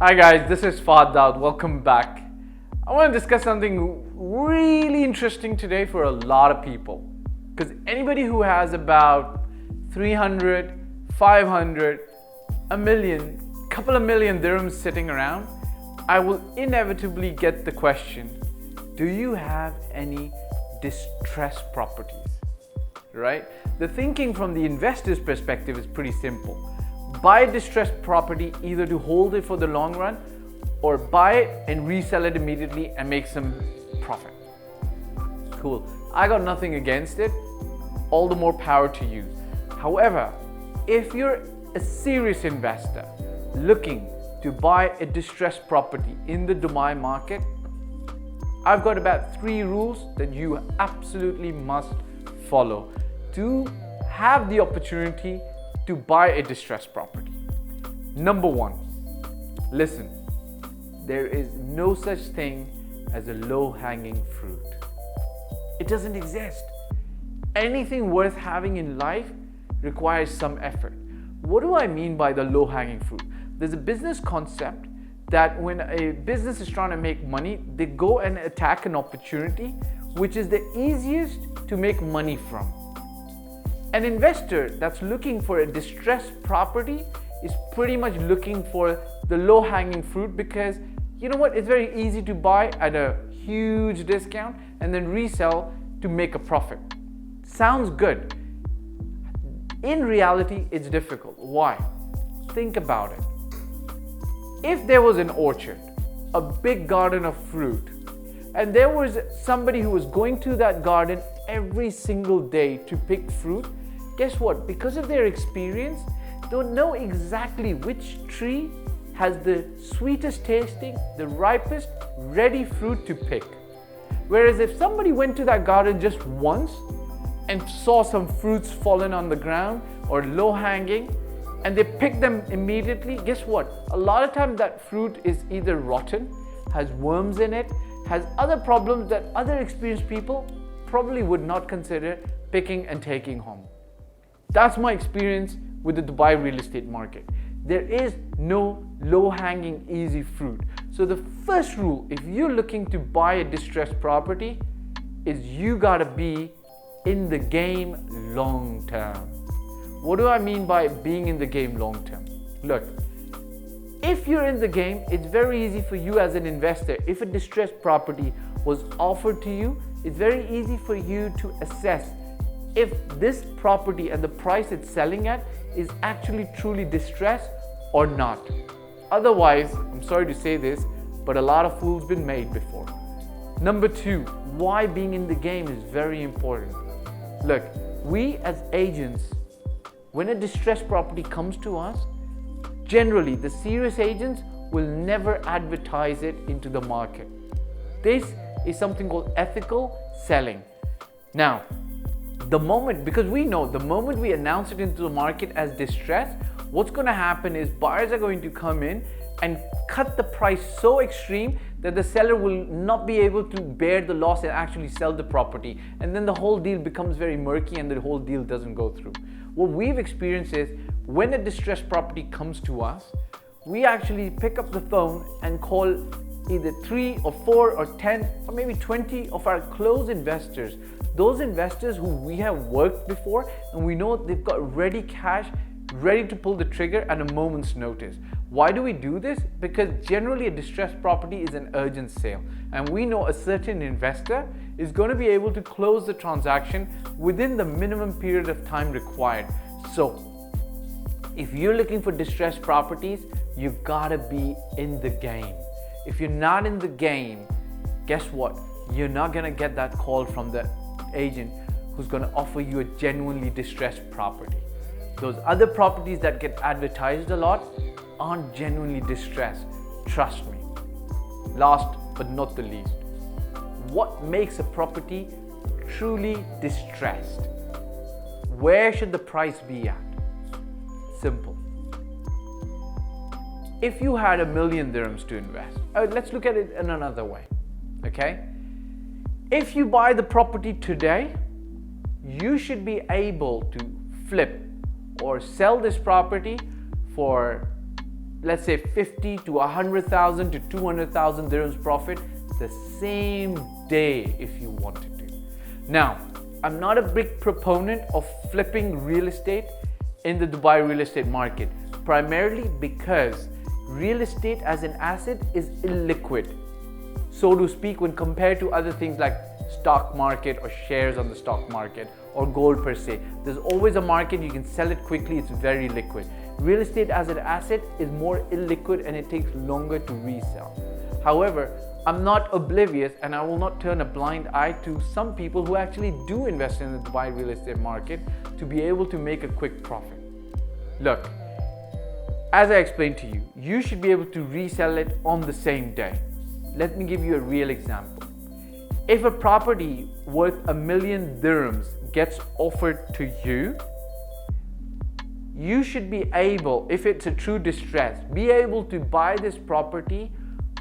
Hi guys, this is Fahd Dawood. Welcome back. I want to discuss something really interesting today for a lot of people. Because anybody who has about 300, 500, a million, couple of million dirhams sitting around, I will inevitably get the question, do you have any distressed properties? Right? The thinking from the investor's perspective is pretty simple. Buy a distressed property either to hold it for the long run or buy it and resell it immediately and make some profit. Cool. I got nothing against it. All the more power to you. However, if you're a serious investor looking to buy a distressed property in the Dubai market, I've got about 3 rules that you absolutely must follow to have the opportunity to buy a distressed property. Number 1, listen, there is no such thing as a low-hanging fruit. It doesn't exist. Anything worth having in life requires some effort. What do I mean by the low-hanging fruit? There's a business concept that when a business is trying to make money, they go and attack an opportunity which is the easiest to make money from. An investor that's looking for a distressed property is pretty much looking for the low-hanging fruit because, you know what, it's very easy to buy at a huge discount and then resell to make a profit. Sounds good. In reality, it's difficult. Why? Think about it. If there was an orchard, a big garden of fruit, and there was somebody who was going to that garden every single day to pick fruit, guess what? Because of their experience, they'll know exactly which tree has the sweetest tasting, the ripest, ready fruit to pick. Whereas if somebody went to that garden just once and saw some fruits fallen on the ground or low hanging and they picked them immediately, guess what? A lot of times that fruit is either rotten, has worms in it, has other problems that other experienced people probably would not consider picking and taking home. That's my experience with the Dubai real estate market. There is no low-hanging easy fruit. So the first rule, if you're looking to buy a distressed property, is you gotta be in the game long term. What do I mean by being in the game long term? Look, if you're in the game, it's very easy for you as an investor. If a distressed property was offered to you, it's very easy for you to assess if this property and the price it's selling at is actually truly distressed or not. Otherwise, I'm sorry to say this, but a lot of fools been made before. Number 2, why being in the game is very important. Look, we as agents, when a distressed property comes to us, generally the serious agents will never advertise it into the market. This is something called ethical selling. Now, because we know the moment we announce it into the market as distressed, what's going to happen is buyers are going to come in and cut the price so extreme that the seller will not be able to bear the loss and actually sell the property. And then the whole deal becomes very murky and the whole deal doesn't go through. What we've experienced is when a distressed property comes to us, we actually pick up the phone and call either 3 or 4 or 10 or maybe 20 of our close investors. Those investors who we have worked before and we know they've got ready cash, ready to pull the trigger at a moment's notice. Why do we do this? Because generally a distressed property is an urgent sale and we know a certain investor is going to be able to close the transaction within the minimum period of time required. So if you're looking for distressed properties, you've got to be in the game. If you're not in the game, guess what? You're not going to get that call from the agent who's going to offer you a genuinely distressed property. Those other properties that get advertised a lot aren't genuinely distressed. Trust me. Last but not the least, what makes a property truly distressed? Where should the price be at? Simple. If you had $1 million dirhams to invest, let's look at it in another way, okay? If you buy the property today, you should be able to flip or sell this property for let's say 50 to 100,000 to 200,000 dirhams profit the same day if you wanted to. Now, I'm not a big proponent of flipping real estate in the Dubai real estate market, primarily because real estate as an asset is illiquid, so to speak, when compared to other things like stock market or shares on the stock market or gold per se. There's always a market, you can sell it quickly, it's very liquid. Real estate as an asset is more illiquid and it takes longer to resell. However, I'm not oblivious and I will not turn a blind eye to some people who actually do invest in the Dubai real estate market to be able to make a quick profit. Look, as I explained to you, you should be able to resell it on the same day. Let me give you a real example. If a property worth 1 million dirhams gets offered to you, you should be able, if it's a true distress, be able to buy this property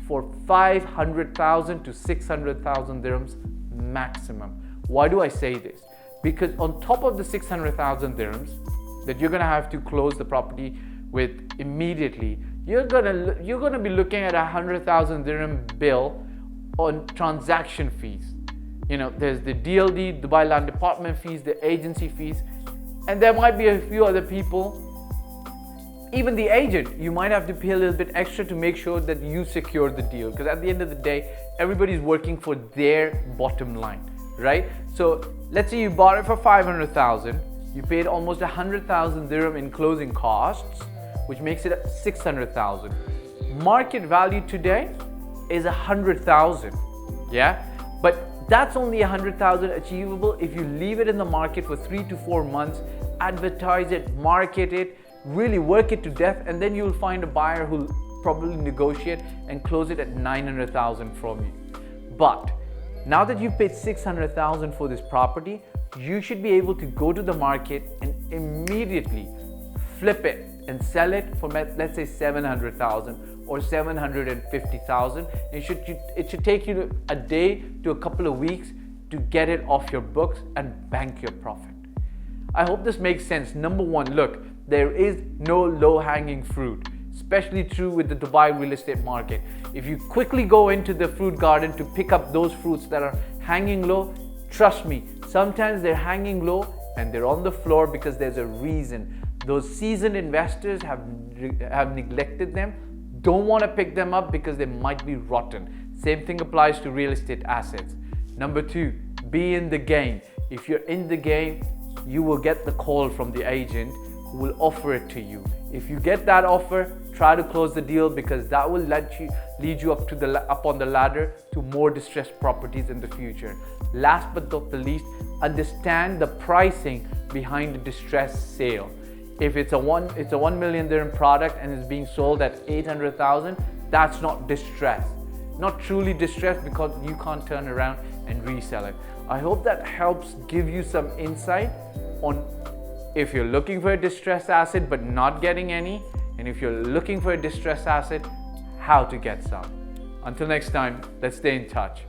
for 500,000 to 600,000 dirhams maximum. Why do I say this? Because on top of the 600,000 dirhams that you're gonna have to close the property with immediately, you're gonna be looking at 100,000 dirham bill on transaction fees. You know, there's the DLD, Dubai Land Department fees, the agency fees, and there might be a few other people. Even the agent, you might have to pay a little bit extra to make sure that you secure the deal, because at the end of the day, everybody's working for their bottom line, right? So let's say you bought it for 500,000, you paid almost 100,000 dirham in closing costs, which makes it 600,000. Market value today is 100,000, yeah? But that's only 100,000 achievable if you leave it in the market for 3 to 4 months, advertise it, market it, really work it to death, and then you'll find a buyer who'll probably negotiate and close it at 900,000 from you. But now that you've paid 600,000 for this property, you should be able to go to the market and immediately flip it and sell it for, let's say, 700,000 or 750,000. It should take you a day to a couple of weeks to get it off your books and bank your profit. I hope this makes sense. Number one, look, there is no low-hanging fruit, especially true with the Dubai real estate market. If you quickly go into the fruit garden to pick up those fruits that are hanging low, trust me, sometimes they're hanging low and they're on the floor because there's a reason. Those seasoned investors have neglected them, don't want to pick them up because they might be rotten. Same thing applies to real estate assets. Number two, be in the game. If you're in the game, you will get the call from the agent who will offer it to you. If you get that offer, try to close the deal, because that will lead you up on the ladder to more distressed properties in the future. Last but not the least, understand the pricing behind a distressed sale. If it's a 1 million dirham product and it's being sold at 800,000, that's not distressed. Not truly distressed, because you can't turn around and resell it. I hope that helps give you some insight on if you're looking for a distressed asset but not getting any, and if you're looking for a distressed asset, how to get some. Until next time, let's stay in touch.